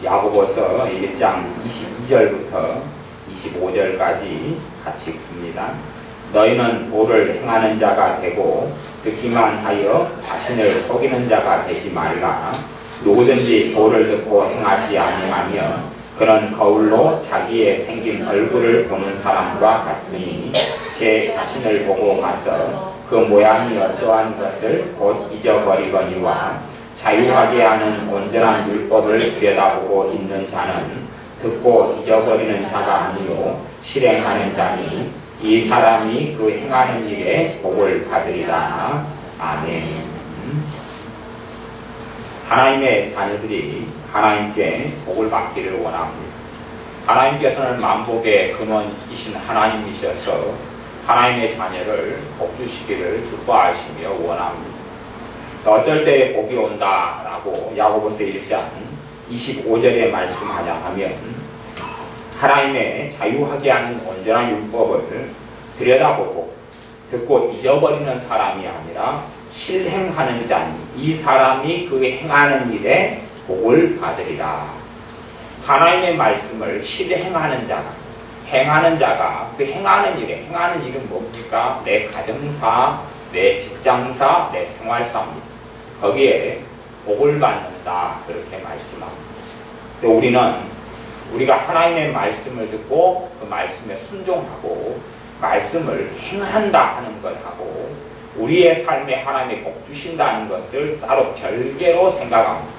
야고보서 1장 22절부터 25절까지 같이 읽습니다. 너희는 도를 행하는 자가 되고 듣기만 하여 자신을 속이는 자가 되지 말라. 누구든지 도를 듣고 행하지 아니하며 그런 거울로 자기의 생긴 얼굴을 보는 사람과 같으니 제 자신을 보고 가서 그 모양이 어떠한 것을 곧 잊어버리거니와 자유하게 하는 온전한 율법을 들여다보고 있는 자는 듣고 잊어버리는 자가 아니요 실행하는 자니 이 사람이 그 행하는 일에 복을 받으리라. 아멘. 하나님의 자녀들이 하나님께 복을 받기를 원합니다. 하나님께서는 만복의 근원이신 하나님이셔서 하나님의 자녀를 복 주시기를 기뻐하시며 원합니다. 어떨 때에 복이 온다라고 야고보서 1장 25절에 말씀하냐 하면 하나님의 자유하게 하는 온전한 율법을 들여다보고 듣고 잊어버리는 사람이 아니라 실행하는 자니 이 사람이 그 행하는 일에 복을 받으리라. 하나님의 말씀을 실행하는 자가, 행하는 자가 그 행하는 일에, 행하는 일은 뭡니까? 내 가정사, 내 직장사, 내 생활사입니다. 거기에 복을 받는다 그렇게 말씀합니다. 근데 우리가 하나님의 말씀을 듣고 그 말씀에 순종하고 말씀을 행한다 하는 것하고 우리의 삶에 하나님의 복 주신다는 것을 따로 별개로 생각합니다.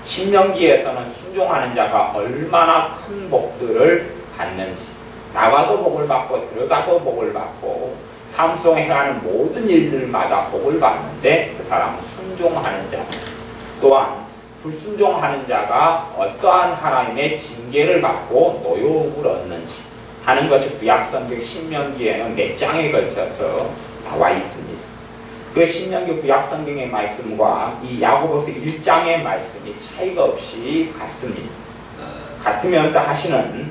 신명기에서는 순종하는 자가 얼마나 큰 복들을 받는지 나가도 복을 받고 들어가도 복을 받고 삶 속에 행하는 모든 일들마다 복을 받는데 그 사람은 순종하는 자 또한 불순종하는 자가 어떠한 하나님의 징계를 받고 노역을 얻는지 하는 것이 구약성경 신명기에는 몇 장에 걸쳐서 나와 있습니다. 그 신명기 구약성경의 말씀과 이 야고보서 1장의 말씀이 차이가 없이 같습니다. 같으면서 하시는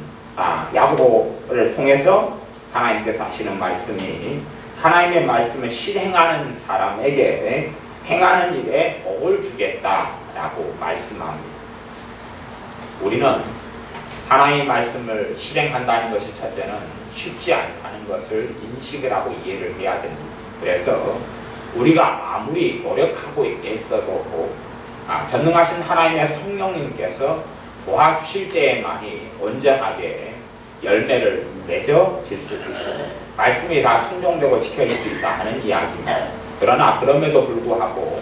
야고보를 통해서 하나님께서 하시는 말씀이 하나님의 말씀을 실행하는 사람에게 행하는 일에 복을 주겠다라고 말씀합니다. 우리는 하나님의 말씀을 실행한다는 것이 첫째는 쉽지 않다는 것을 인식을 하고 이해를 해야 됩니다. 그래서 우리가 아무리 노력하고 있어도 전능하신 하나님의 성령님께서 도와주실 때에만이 온전하게 열매를 맺어질 수 있습니다. 말씀이 다 순종되고 지켜질 수 있다 하는 이야기입니다. 그러나 그럼에도 불구하고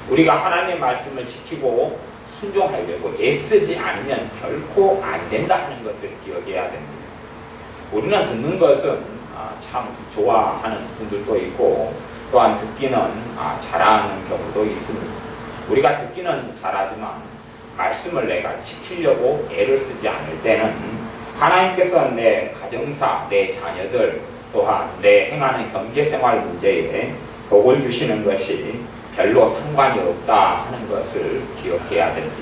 우리가 하나님의 말씀을 지키고 순종하려고 애쓰지 않으면 결코 안 된다 하는 것을 기억해야 됩니다. 우리는 듣는 것은 참 좋아하는 분들도 있고 또한 듣기는 잘하는 경우도 있습니다. 우리가 듣기는 잘하지만 말씀을 내가 지키려고 애를 쓰지 않을 때는 하나님께서 내 가정사, 내 자녀들 또한 내 행하는 경제생활 문제에 복을 주시는 것이 별로 상관이 없다 하는 것을 기억해야 됩니다.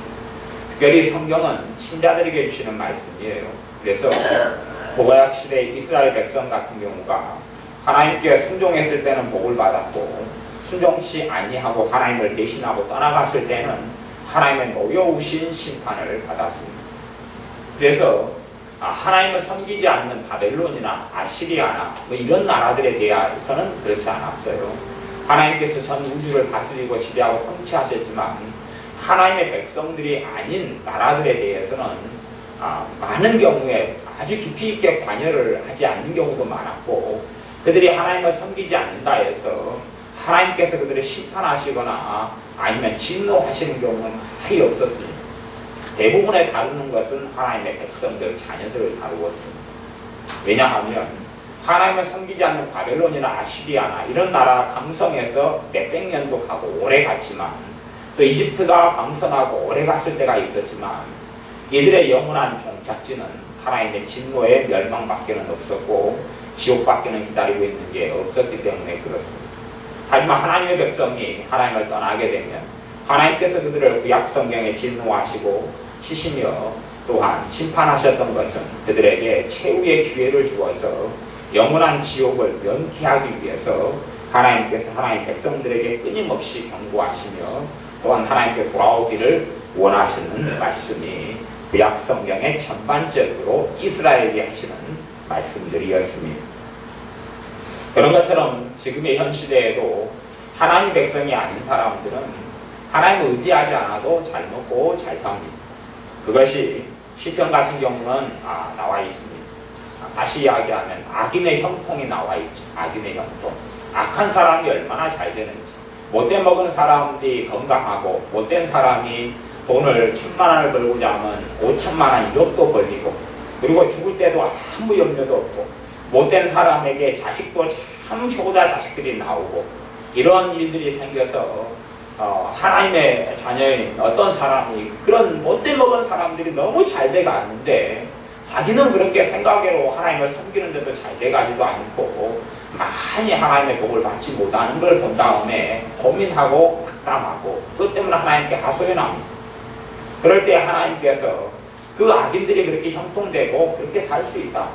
특별히 성경은 신자들에게 주시는 말씀이에요. 그래서 고구약 시대 이스라엘 백성 같은 경우가 하나님께 순종했을 때는 복을 받았고 순종치 아니하고 하나님을 대신하고 떠나갔을 때는 하나님의 노여우신 심판을 받았습니다. 그래서 하나님을 섬기지 않는 바벨론이나 아시리아나 이런 나라들에 대해서는 그렇지 않았어요. 하나님께서 전 우주를 다스리고 지배하고 통치하셨지만 하나님의 백성들이 아닌 나라들에 대해서는 많은 경우에 아주 깊이 있게 관여를 하지 않는 경우도 많았고 그들이 하나님을 섬기지 않는다 해서 하나님께서 그들을 심판하시거나 아니면 진노하시는 경우는 거의 없었습니다. 대부분에 다루는 것은 하나님의 백성들, 자녀들을 다루었습니다. 왜냐하면 하나님을 섬기지 않는 바벨론이나 아시리아나 이런 나라 강성에서 몇백 년도 가고 오래 갔지만 또 이집트가 강성하고 오래 갔을 때가 있었지만 이들의 영원한 종착지는 하나님의 진노의 멸망밖에는 없었고 지옥밖에는 기다리고 있는 게 없었기 때문에 그렇습니다. 하지만 하나님의 백성이 하나님을 떠나게 되면 하나님께서 그들을 구약성경에 진노하시고 치시며 또한 심판하셨던 것은 그들에게 최후의 기회를 주어서 영원한 지옥을 면피하기 위해서 하나님께서 하나님 백성들에게 끊임없이 경고하시며 또한 하나님께 돌아오기를 원하시는 말씀이 구약 성경의 전반적으로 이스라엘에게 하시는 말씀들이었습니다. 그런 것처럼 지금의 현 시대에도 하나님 백성이 아닌 사람들은 하나님을 의지하지 않아도 잘 먹고 잘 삽니다. 그것이 시편 같은 경우는 나와 있습니다. 다시 이야기하면 악인의 형통이 나와 있죠. 악인의 형통. 악한 사람이 얼마나 잘 되는지. 못돼 먹은 사람들이 건강하고 못된 사람이 돈을 1,000만 원을 벌고자 하면 5천만 원 1억도 벌리고, 그리고 죽을 때도 아무 염려도 없고, 못된 사람에게 자식도 참 효자 자식들이 나오고, 이런 일들이 생겨서 하나님의 자녀인 어떤 사람이 그런 못돼 먹은 사람들이 너무 잘 돼가는데 자기는 그렇게 생각으로 하나님을 섬기는데도 잘 돼가지도 않고 많이 하나님의 복을 받지 못하는 걸 본 다음에 고민하고 낙담하고 그것 때문에 하나님께 하소연합니다. 그럴 때 하나님께서 그 악인들이 그렇게 형통되고 그렇게 살 수 있다.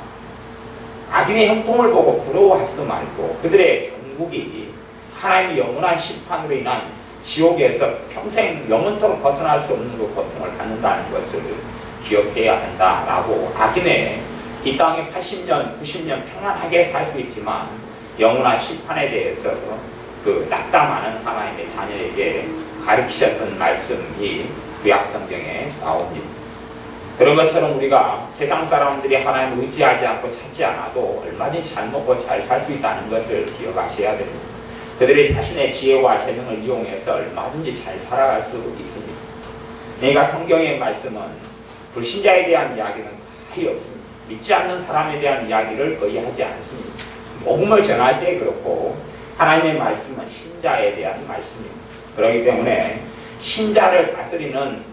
악인의 형통을 보고 부러워하지도 말고 그들의 종국이 하나님의 영원한 심판으로 인한 지옥에서 평생 영원토록 벗어날 수 없는 그 고통을 받는다는 것을 기억해야 한다라고, 악인의 이 땅에 80년, 90년 평안하게 살 수 있지만 영원한 심판에 대해서 그 낙담하는 하나님의 자녀에게 가르치셨던 말씀이 구약 성경에 나옵니다. 그런 것처럼 우리가 세상 사람들이 하나님을 의지하지 않고 찾지 않아도 얼마든지 잘 먹고 잘 살 수 있다는 것을 기억하셔야 됩니다. 그들이 자신의 지혜와 재능을 이용해서 얼마든지 잘 살아갈 수 있습니다. 그러니까 성경의 말씀은 불신자에 대한 이야기는 거의 없습니다. 믿지 않는 사람에 대한 이야기를 거의 하지 않습니다. 복음을 전할 때 그렇고 하나님의 말씀은 신자에 대한 말씀입니다. 그렇기 때문에 신자를 다스리는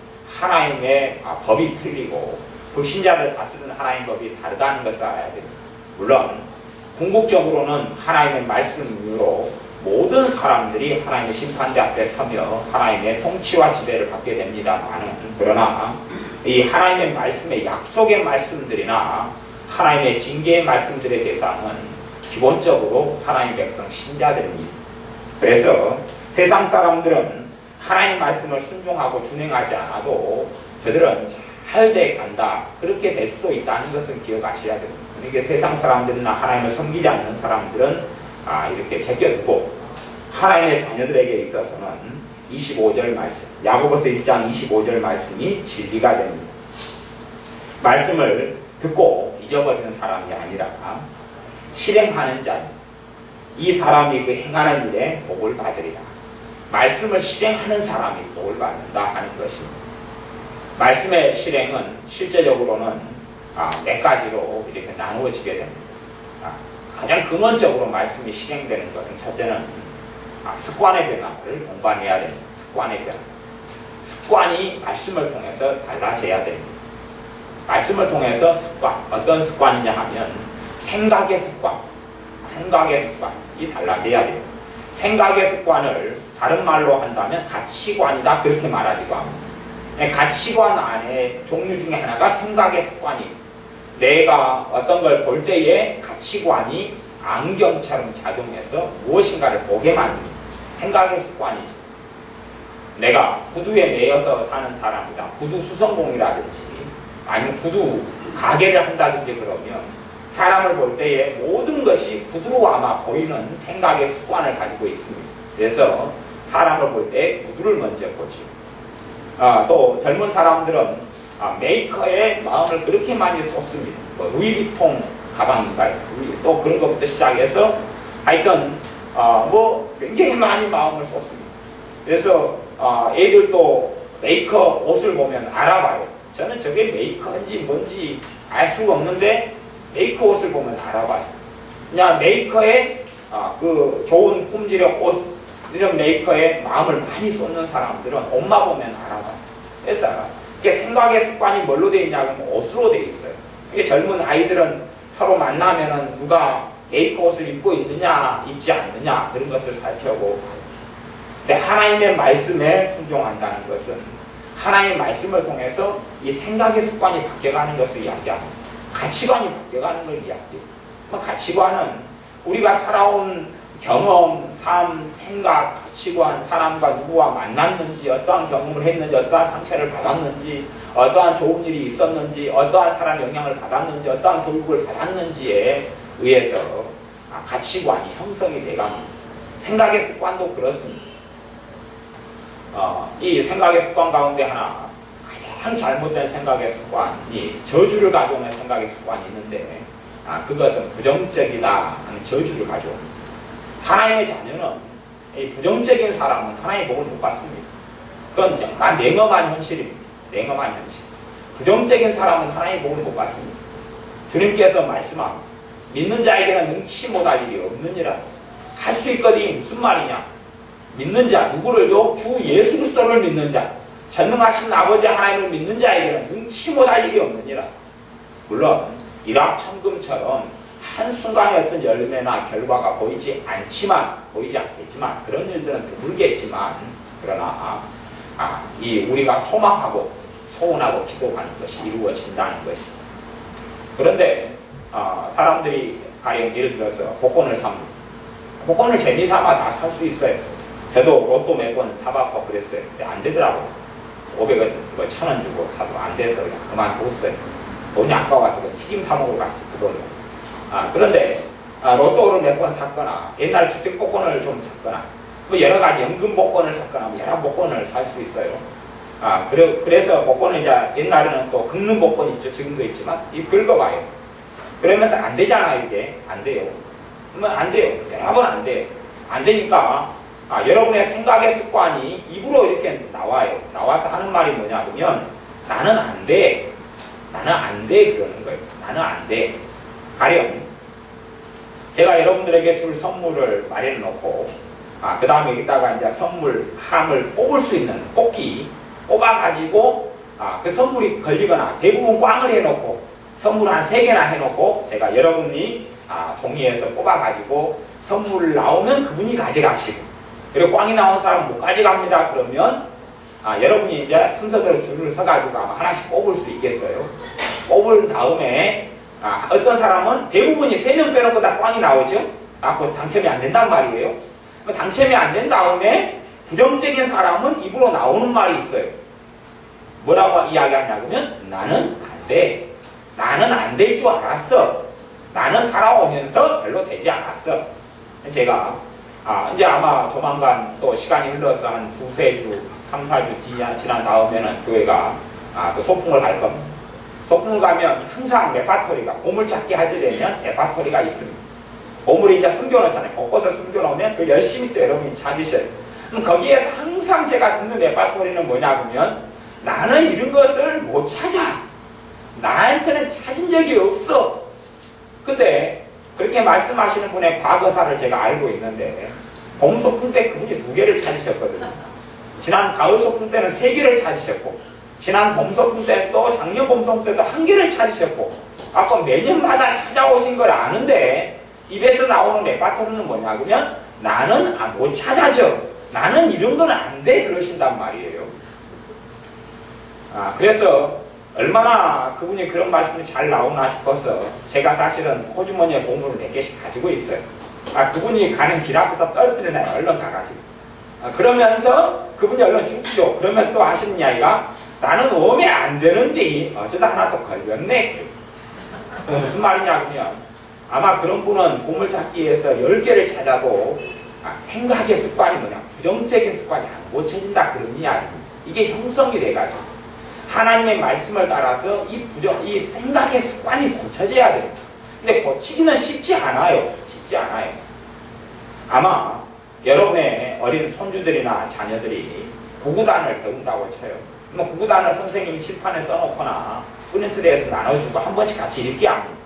하나님의 법이 틀리고 불신자를 다스리는 하나님의 법이 다르다는 것을 알아야 됩니다. 물론 궁극적으로는 하나님의 말씀으로 모든 사람들이 하나님의 심판대 앞에 서며 하나님의 통치와 지배를 받게 됩니다만, 그러나 이 하나님의 말씀의 약속의 말씀들이나 하나님의 징계의 말씀들의 대상은 기본적으로 하나님의 백성 신자들입니다. 그래서 세상 사람들은 하나님의 말씀을 순종하고 준행하지 않아도 저들은 잘 돼 간다, 그렇게 될 수도 있다는 것을 기억하셔야 됩니다. 그러니까 세상 사람들이나 하나님을 섬기지 않는 사람들은 이렇게 제껴두고 하나님의 자녀들에게 있어서는 25절 말씀, 야고보서 1장 25절 말씀이 진리가 됩니다. 말씀을 듣고 잊어버리는 사람이 아니라 실행하는 자, 이 사람이 그 행하는 일에 복을 받으리라. 말씀을 실행하는 사람이 복을 받는다 하는 것입니다. 말씀의 실행은 실제적으로는 몇 가지로 이렇게 나누어지게 됩니다. 가장 근원적으로 말씀이 실행되는 것은 첫째는 습관의 변화를 공부해야 됩니다. 습관의 변화. 습관이 말씀을 통해서 달라져야 됩니다. 말씀을 통해서 습관, 어떤 습관이냐 하면 생각의 습관이 달라져야 돼요. 생각의 습관을 다른 말로 한다면 가치관이다, 그렇게 말하기도 합니다. 가치관 안에 종류 중에 하나가 생각의 습관이에요. 내가 어떤 걸 볼 때에 가치관이 안경처럼 작용해서 무엇인가를 보게 만듭니다. 생각의 습관이죠. 내가 구두에 매여서 사는 사람이다. 구두 수성공이라든지 아니면 구두 가게를 한다든지 그러면 사람을 볼 때에 모든 것이 구두로 아마 보이는 생각의 습관을 가지고 있습니다. 그래서 사람을 볼 때 구두를 먼저 보죠. 또 젊은 사람들은 메이커에 마음을 그렇게 많이 쏟습니다. 루이비통 가방인가요? 또 그런 것부터 시작해서 하여튼 굉장히 많이 마음을 쏟습니다. 그래서 애들도 메이커 옷을 보면 알아봐요. 저는 저게 메이커인지 뭔지 알 수가 없는데 메이커 옷을 보면 알아봐요. 그냥 메이커에 그 좋은 품질의 옷, 이런 메이커에 마음을 많이 쏟는 사람들은 옷만 보면 알아봐요. 그래서 이게 생각의 습관이 뭘로 되어 있냐면 옷으로 되어 있어요. 이게 젊은 아이들은 서로 만나면은 누가 메이커 옷을 입고 있느냐 입지 않느냐 그런 것을 살펴보고, 근데 하나님의 말씀에 순종한다는 것은 하나님의 말씀을 통해서 이 생각의 습관이 바뀌어가는 것을 이야기합니다. 가치관이 바뀌어가는 걸 이야기해요. 가치관은 우리가 살아온 경험, 삶, 생각, 가치관, 사람과 누구와 만났는지, 어떠한 경험을 했는지, 어떠한 상처를 받았는지, 어떠한 좋은 일이 있었는지, 어떠한 사람의 영향을 받았는지, 어떠한 교육을 받았는지에 의해서 가치관이 형성이 돼가는 생각의 습관도 그렇습니다. 이 생각의 습관 가운데 하나, 가장 잘못된 생각의 습관이 저주를 가져오는 생각의 습관이 있는데, 그것은 부정적이다 하는 저주를 가져옵니다. 하나님의 자녀는 이 부정적인 사람은 하나님의 복을 못 받습니다. 그건 정말 냉엄한 현실입니다. 냉엄한 현실. 부정적인 사람은 하나님의 복을 못 받습니다. 주님께서 말씀합니다. 믿는 자에게는 능치 못할 일이 없느니라. 할 수 있거든요. 무슨 말이냐? 믿는 자, 누구를요? 주 예수 그리스도를 믿는 자, 전능하신 아버지 하나님을 믿는 자에게는 능치 못할 일이 없느니라. 물론 일확천금처럼 한순간에 어떤 열매나 결과가 보이지 않겠지만 그런 일들은 드물겠지만, 그러나 이 우리가 소망하고 소원하고 기도하는 것이 이루어진다는 것이. 그런데 사람들이 가령 예를 들어서 복권을 삽니다. 복권을 재미삼아 다 살 수 있어요. 저도 로또 몇 번 사봤고 그랬어요. 근데 안 되더라고요. 500원, 1000원 주고 사도 안 돼서 그냥 그만뒀어요. 돈이 아까워서 튀김 사 먹으러 갔어요. 그 돈으로. 그런데 로또를 몇 번 샀거나 옛날 주택 복권을 좀 샀거나 뭐 여러 가지 연금 복권을 샀거나 여러 복권을 살 수 있어요. 그래서 복권은 이제 옛날에는 또 긁는 복권이 있죠. 지금도 있지만 이 긁어봐요. 그러면서 안 되잖아요. 이게 안 돼요. 그러면 안 돼요. 여러 번 안 돼요. 안 되니까 여러분의 생각의 습관이 입으로 이렇게 나와요. 나와서 하는 말이 뭐냐면 나는 안 돼. 나는 안 돼. 그러는 거예요. 나는 안 돼. 가령 제가 여러분들에게 줄 선물을 마련해 놓고 그 다음에 여기다가 이제 선물 함을 뽑을 수 있는 뽑기 뽑아가지고 그 선물이 걸리거나 대부분 꽝을 해놓고 선물 한 3개나 해놓고 제가 여러분이 종이에서 뽑아가지고 선물 나오면 그분이 가져가시고, 그리고 꽝이 나온 사람은 못 가져갑니다. 그러면 여러분이 이제 순서대로 줄을 서가지고 아마 하나씩 뽑을 수 있겠어요. 뽑은 다음에 어떤 사람은 대부분이 3명 빼놓고 다 꽝이 나오죠. 그거 당첨이 안 된단 말이에요. 당첨이 안 된 다음에 부정적인 사람은 입으로 나오는 말이 있어요. 뭐라고 이야기하냐면 나는 안 돼. 나는 안 될 줄 알았어. 나는 살아오면서 별로 되지 않았어. 제가 이제 아마 조만간 또 시간이 흘러서 한 2-3주, 3-4주 지난 다음에는 교회가 그 소풍을 갈 겁니다. 소풍을 가면 항상 레파토리가, 보물찾기 할 때 되면 레파토리가 있습니다. 보물이 이제 숨겨놓잖아요. 곳곳에 숨겨놓으면 그 열심히 또 여러분이 찾으셔요. 그럼 거기에서 항상 제가 듣는 레파토리는 뭐냐면 나는 이런 것을 못 찾아. 나한테는 찾은 적이 없어. 근데 그렇게 말씀하시는 분의 과거사를 제가 알고 있는데 봄 소풍 때 그분이 2개를 찾으셨거든요. 지난 가을 소풍 때는 3개를 찾으셨고, 지난 봄 소풍 때 또 작년 봄 소풍 때도 1개를 찾으셨고, 아까 매년마다 찾아오신 걸 아는데 입에서 나오는 레파토리는 뭐냐면 나는 못 찾아져. 나는 이런 건 안 돼. 그러신단 말이에요. 그래서 얼마나 그분이 그런 말씀이 잘 나오나 싶어서 제가 사실은 호주머니에 보물을 4개씩 가지고 있어요. 그분이 가는 길 앞에다 떨어뜨리나요? 얼른 가가지고. 그러면서 그분이 얼른 죽죠. 그러면서 또 하시는 이야기가 나는 오면 안 되는데 어쩌다 하나 또 걸렸네. 무슨 말이냐면 아마 그런 분은 보물찾기에서 10개를 찾아도 생각의 습관이 뭐냐, 부정적인 습관이 안 고쳐진다 그런 이야기입니다. 이게 형성이 돼가지고 하나님의 말씀을 따라서 이 생각의 습관이 고쳐져야 돼요. 근데 고치기는 쉽지 않아요. 쉽지 않아요. 아마 여러분의 어린 손주들이나 자녀들이 구구단을 배운다고 쳐요. 그럼 구구단을 선생님이 칠판에 써놓거나 프린트에서 나눠주고 한 번씩 같이 읽게 합니다.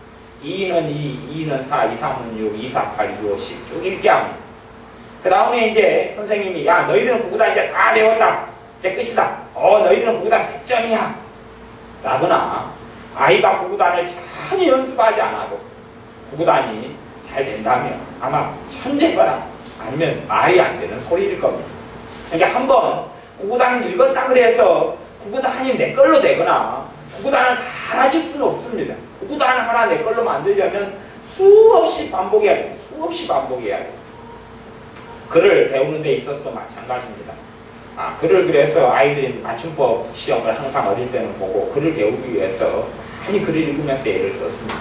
2는 2, 2는 4, 2, 3은 6, 2, 4, 8, 2, 5, 10 쭉 읽게 합니다. 그 다음에 이제 선생님이 야 너희들은 구구단 이제 다 배웠다. 이제 끝이다. 너희들은 구구단 100점이야. 라거나 아이가 구구단을 전혀 연습하지 않아도 구구단이 잘 된다면 아마 천재거나 아니면 말이 안 되는 소리일 겁니다. 그러니까 한번 구구단을 읽었다 그래서 구구단이 내 걸로 되거나 구구단을 다 가질 수는 없습니다. 구구단을 하나 내 걸로 만들려면 수없이 반복해야 돼요. 수없이 반복해야 돼요. 글을 배우는 데 있어서도 마찬가지입니다. 글을 그래서 아이들이 맞춤법 시험을 항상 어릴 때는 보고 글을 배우기 위해서 많이 글을 읽으면서 애를 썼습니다.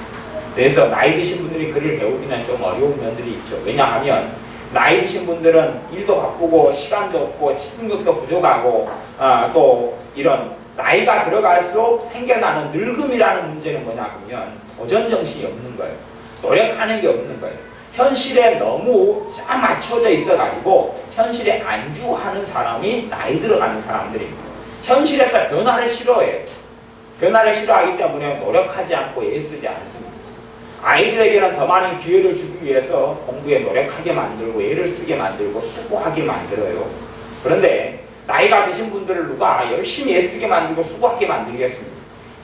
그래서 나이 드신 분들이 글을 배우기는 좀 어려운 면들이 있죠. 왜냐하면 나이 드신 분들은 일도 바쁘고 시간도 없고 집중력도 부족하고 또 이런 나이가 들어갈수록 생겨나는 늙음이라는 문제는 뭐냐면 도전 정신이 없는 거예요. 노력하는 게 없는 거예요. 현실에 너무 쫙 맞춰져 있어가지고 현실에 안주하는 사람이 나이 들어가는 사람들입니다. 현실에서 변화를 싫어해요. 변화를 싫어하기 때문에 노력하지 않고 애쓰지 않습니다. 아이들에게는 더 많은 기회를 주기 위해서 공부에 노력하게 만들고 애를 쓰게 만들고 수고하게 만들어요. 그런데 나이가 드신 분들을 누가 열심히 애쓰게 만들고 수고하게 만들겠습니다.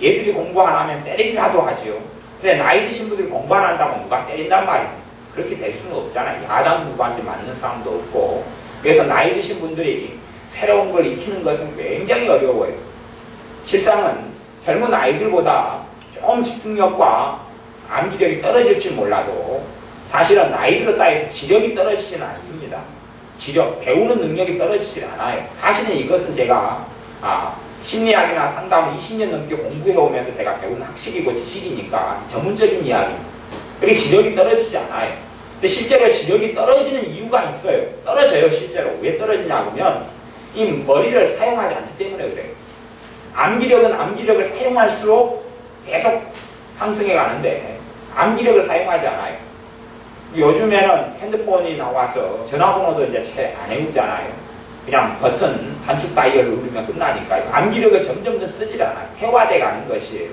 얘들이 공부 안 하면 때리기라도 하지요. 근데 나이 드신 분들이 공부 안 한다고 누가 때린단 말이에요. 그렇게 될 수는 없잖아요. 야단 누구한테 맞는 사람도 없고. 그래서 나이 드신 분들이 새로운 걸 익히는 것은 굉장히 어려워요. 실상은 젊은 아이들보다 좀 집중력과 암기력이 떨어질지 몰라도 사실은 나이 들었다 해서 지력이 떨어지지는 않습니다. 지력, 배우는 능력이 떨어지지 않아요. 사실은 이것은 제가 심리학이나 상담을 20년 넘게 공부해오면서 제가 배운 학식이고 지식이니까 전문적인 이야기입니다. 그렇게 지력이 떨어지지 않아요. 근데 실제로 지력이 떨어지는 이유가 있어요. 떨어져요, 실제로. 왜 떨어지냐 하면 이 머리를 사용하지 않기 때문에 그래요. 암기력은 암기력을 사용할수록 계속 상승해 가는데 암기력을 사용하지 않아요. 요즘에는 핸드폰이 나와서 전화번호도 이제 채 안 외우잖아요. 그냥 버튼 단축 다이얼을 누르면 끝나니까 암기력을 점점 쓰질 않아요. 퇴화돼 가는 것이에요.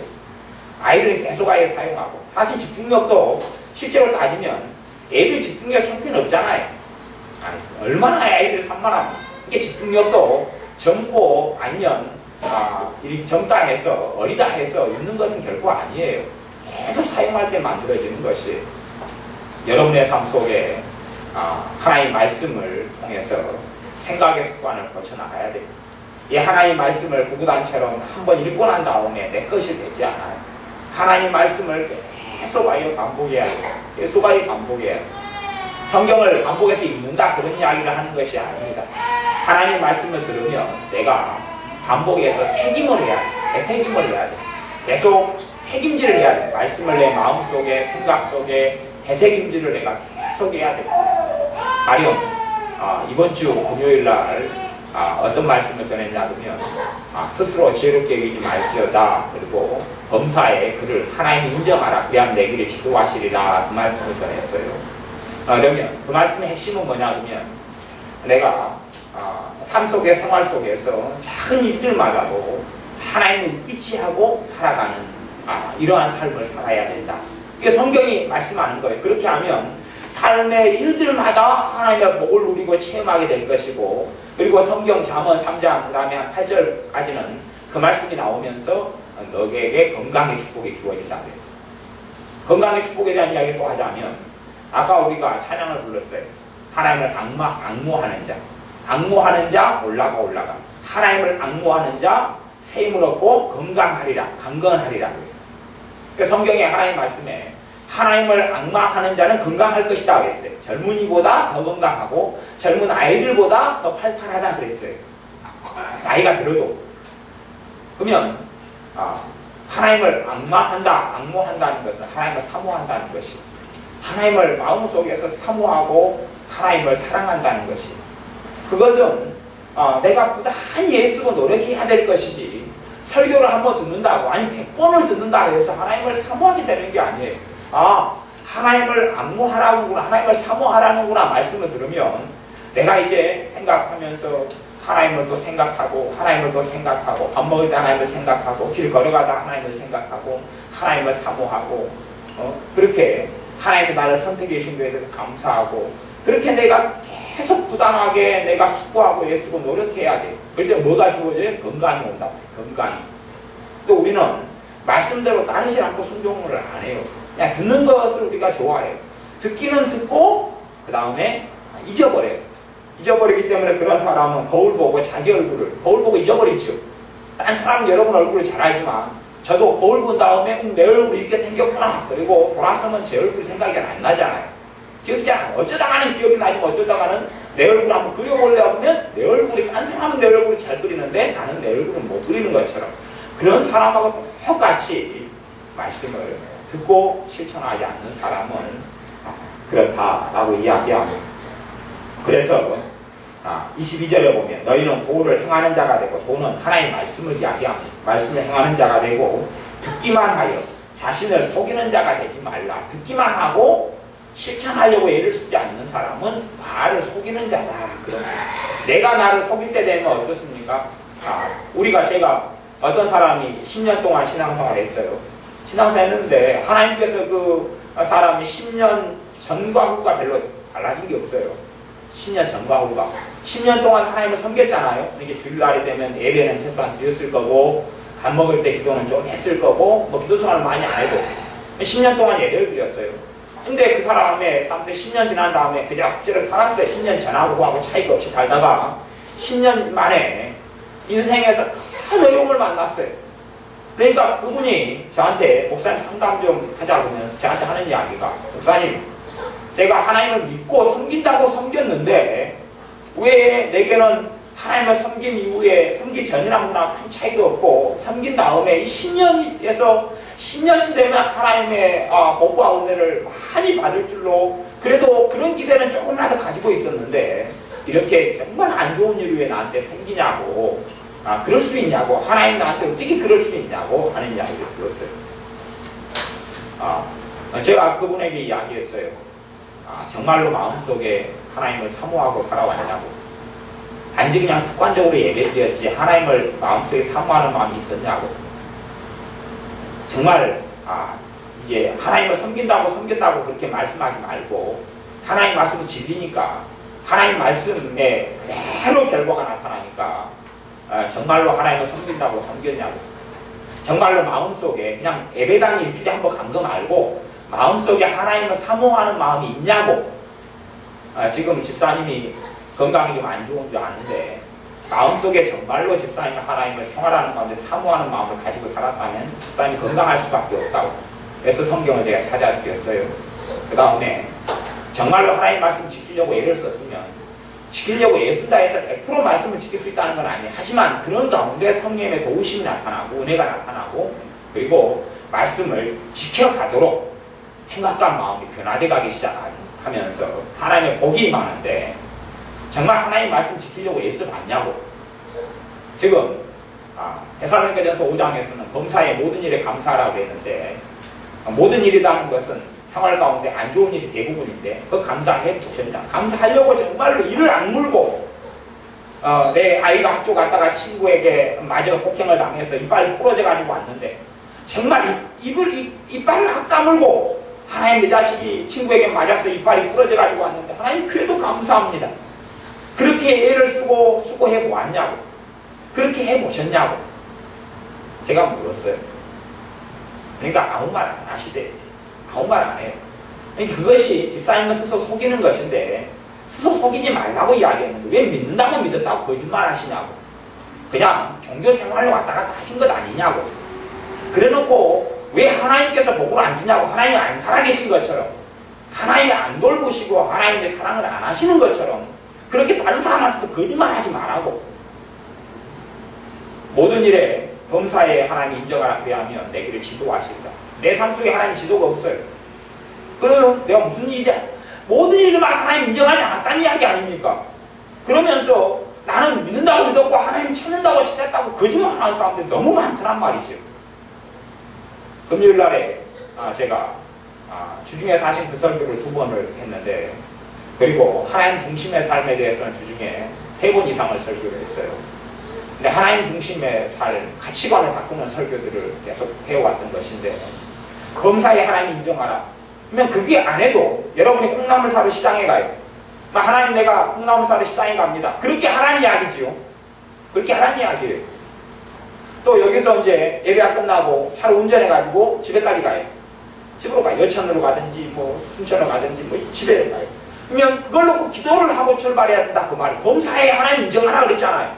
아이들은 계속 아예 사용하고 사실 집중력도 실제로 따지면 애들 집중력 형편 없잖아요. 얼마나 아이들 산만합니까? 이게 집중력도 젊고 아니면 젊다 해서 어리다 해서 있는 것은 결코 아니에요. 계속 사용할 때 만들어지는 것이 여러분의 삶 속에 하나님의 말씀을 통해서 생각의 습관을 고쳐나가야 됩니다. 이 하나님의 말씀을 구구단처럼 한번 읽고 난 다음에 내 것이 되지 않아요. 하나님의 말씀을 계속 아예 반복해야 돼요. 계속 아예 반복해야 돼요. 성경을 반복해서 읽는다 그런 이야기를 하는 것이 아닙니다. 하나님의 말씀을 들으면 내가 반복해서 새김을 해야 돼. 새김을 해야 돼. 계속 새김질을 해야 돼. 말씀을 내 마음속에 생각 속에 되새김질을 내가 계속 해야 돼. 가령 이번 주 금요일 날 어떤 말씀을 전했냐 그러면 스스로 지혜롭게 여기지 말지어다. 그리고 범사에 그를 하나님 인정하라. 그래야 내 길을 지도하시리라. 그 말씀을 전했어요. 그러면 그 말씀의 핵심은 뭐냐 그러면 내가 삶 속에 생활 속에서 작은 일들마다도 하나님을 의지하고 살아가는 이러한 삶을 살아야 된다. 이게 성경이 말씀하는 거예요. 그렇게 하면 삶의 일들마다 하나님의 복을 누리고 체험하게 될 것이고 그리고 성경 잠언 3장 그 다음에 한 8절까지는 그 말씀이 나오면서 너에게 건강의 축복이 주어진다. 건강의 축복에 대한 이야기를 또 하자면 아까 우리가 찬양을 불렀어요. 하나님을 앙모하는 자. 앙모하는 자 올라가. 하나님을 앙모하는 자 세임을 얻고 건강하리라. 강건하리라. 그러니까 성경에 하나님 말씀에 하나님을 앙마하는 자는 건강할 것이다 그랬어요. 젊은이보다 더 건강하고 젊은 아이들보다 더 팔팔하다 그랬어요. 나이가 들어도. 그러면 하나님을 앙모한다는 것은 하나님을 사모한다는 것이 하나님을 마음속에서 사모하고 하나님을 사랑한다는 것이 그것은 내가 부단히 애쓰고 노력해야 될 것이지 설교를 한번 듣는다고 아니 100번을 듣는다고 해서 하나님을 사모하게 되는 게 아니에요. 하나님을 앙모하라는구나 하나님을 사모하라는구나 말씀을 들으면 내가 이제 생각하면서 하나님을 또 생각하고 하나님을 또 생각하고 밥 먹을 때 하나님을 생각하고 길 걸어가다 하나님을 생각하고 하나님을 사모하고 그렇게 하나님이 나를 선택해 주신 것에 대해서 감사하고 그렇게 내가 계속 부단하게 내가 수고하고 애쓰고 노력해야 돼. 그럴 때 뭐가 주어져요? 건강이 온다. 건강이. 또 우리는 말씀대로 따르지 않고 순종을 안 해요. 그냥 듣는 것을 우리가 좋아해요. 듣기는 듣고 그 다음에 잊어버려요. 잊어버리기 때문에 그런 사람은 거울 보고 자기 얼굴을 거울 보고 잊어버리죠. 딴 사람은 여러분 얼굴을 잘 알지만 저도 거울 본 다음에 내 얼굴이 이렇게 생겼구나. 그리고 돌아서면 제 얼굴 생각이 안 나잖아요. 기억이 안 나요. 어쩌다가는 기억이 나지만 어쩌다가는 내 얼굴 한번 그려볼래 하면 내 얼굴이, 딴 사람은 내 얼굴이 잘 그리는데 나는 내 얼굴은 못 그리는 것처럼 그런 사람하고 똑같이 말씀을 듣고 실천하지 않는 사람은 그렇다라고 이야기합니다. 그래서 22절에 보면 너희는 도를 행하는 자가 되고, 도는 하나님의 말씀을 이야기합니다. 말씀을 행하는 자가 되고 듣기만 하여 자신을 속이는 자가 되지 말라. 듣기만 하고 실천하려고 애를 쓰지 않는 사람은 나를 속이는 자다. 그럽니다. 내가 나를 속일 때 되면 어떻습니까? 제가 어떤 사람이 10년 동안 신앙생활을 했어요. 신앙생활 했는데 하나님께서 그 사람이 10년 전과 후가 별로 달라진 게 없어요. 10년 전과 후가. 10년 동안 하나님을 섬겼잖아요. 이게 주일날이 되면 예배는 최소한 드렸을 거고, 밥 먹을 때 기도는 좀 했을 거고, 뭐 기도 생활을 많이 안 해도 10년 동안 예배를 드렸어요. 근데 그 사람의 삶에 10년 지난 다음에 그저 억지로 살았어요. 10년 전하고 하고 차이가 없이 살다가 10년 만에 인생에서 큰 어려움을 만났어요. 그러니까 그분이 저한테 목사님 상담 좀 하자고 하면 저한테 하는 이야기가, 목사님, 제가 하나님을 믿고 섬긴다고 섬겼는데 왜 내게는 하나님을 섬긴 이후에 섬기 전이랑나 큰 차이도 없고, 섬긴 다음에 이 10년이 되면 하나님의 복과 은혜를 많이 받을 줄로, 그래도 그런 기대는 조금이라도 가지고 있었는데 이렇게 정말 안 좋은 일이 왜 나한테 생기냐고, 그럴 수 있냐고, 하나님 나한테 어떻게 그럴 수 있냐고 하는 이야기를 들었어요. 제가 그분에게 이야기했어요. 정말로 마음속에 하나님을 사모하고 살아왔냐고. 단지 그냥 습관적으로 예배드렸지 하나님을 마음속에 사모하는 마음이 있었냐고. 정말 이제 하나님을 섬긴다고 그렇게 말씀하지 말고, 하나님 말씀이 진리니까, 하나님 말씀에 그대로 결과가 나타나니까 정말로 하나님을 섬긴다고 섬겼냐고. 정말로 마음속에 그냥 예배당 일주일에 한 번 간 거 말고 마음속에 하나님을 사모하는 마음이 있냐고. 지금 집사님이 건강이 좀 안 좋은 줄 아는데 마음속에 정말로 집사님이 하나님을 생활하는 가운데 사모하는 마음을 가지고 살았다면 집사님이 건강할 수밖에 없다고. 그래서 성경을 제가 찾아드렸어요. 그 다음에 정말로 하나님 말씀 지키려고 애를 썼으면, 지키려고 애쓴다 해서 100% 말씀을 지킬 수 있다는 건 아니에요. 하지만 그런 가운데 성령의 도우심이 나타나고 은혜가 나타나고, 그리고 말씀을 지켜가도록 생각과 마음이 변화돼 가기 시작하면서 하나님의 복이 많은데, 정말 하나님 말씀 지키려고 애써봤냐고. 지금 데살로니가전서 5장에서는 범사의 모든 일에 감사하라고 했는데, 모든 일이라는 것은 생활 가운데 안 좋은 일이 대부분인데 그 감사해 보셨냐? 감사하려고 정말로 이를 악물고, 내 아이가 학교 갔다가 친구에게 맞아 폭행을 당해서 이빨이 부러져 가지고 왔는데 정말 이빨을 악 까물고, 하나님, 내 자식이 친구에게 맞아서 이빨이 부러져 가지고 왔는데 하나님 그래도 감사합니다. 그렇게 애를 쓰고 수고해 보았냐고. 그렇게 해 보셨냐고. 제가 물었어요. 그러니까 아무 말 안 하시대. 아무 말 안 해요. 그러니까 그것이 집사님을 스스로 속이는 것인데, 스스로 속이지 말라고 이야기했는데 왜 믿는다고 믿었다고 거짓말 하시냐고. 그냥 종교 생활로 왔다 갔다 하신 것 아니냐고. 그래 놓고 왜 하나님께서 복을 안 주냐고. 하나님이 안 살아계신 것처럼, 하나님이 안 돌보시고 하나님의 사랑을 안 하시는 것처럼 그렇게 다른 사람한테도 거짓말 하지 말라고. 모든 일에 범사에 하나님 인정하라 그래야면 내 길을 지도하시리라. 내 삶 속에 하나님 지도가 없어요. 그러면 내가 무슨 일이야? 모든 일을 막 하나님 인정하지 않았다는 이야기 아닙니까? 그러면서 나는 믿는다고 믿었고 하나님 찾는다고 찾았다고 거짓말하는 사람들이 너무 많더란 말이죠. 금요일날에 제가 주중에 사신 그 설교를 2번을 했는데, 그리고 하나님 중심의 삶에 대해서는 주중에 3번 이상을 설교를 했어요. 근데 하나님 중심의 삶, 가치관을 바꾸는 설교들을 계속 해왔던 것인데, 범사에 하나님 인정하라. 그러면 그게 안 해도 여러분이 콩나물 사러 시장에 가요. 하나님, 내가 콩나물 사러 시장에 갑니다. 그렇게 하라는 이야기지요. 그렇게 하라는 이야기예요. 또 여기서 이제 예배가 끝나고 차로 운전해가지고 집에까지 가요. 집으로 가요. 여천으로 가든지 뭐 순천으로 가든지 뭐 집에 가요. 그러면 그걸 놓고 기도를 하고 출발해야 된다 그 말이에요. 범사에 하나님 인정하라 그랬잖아요.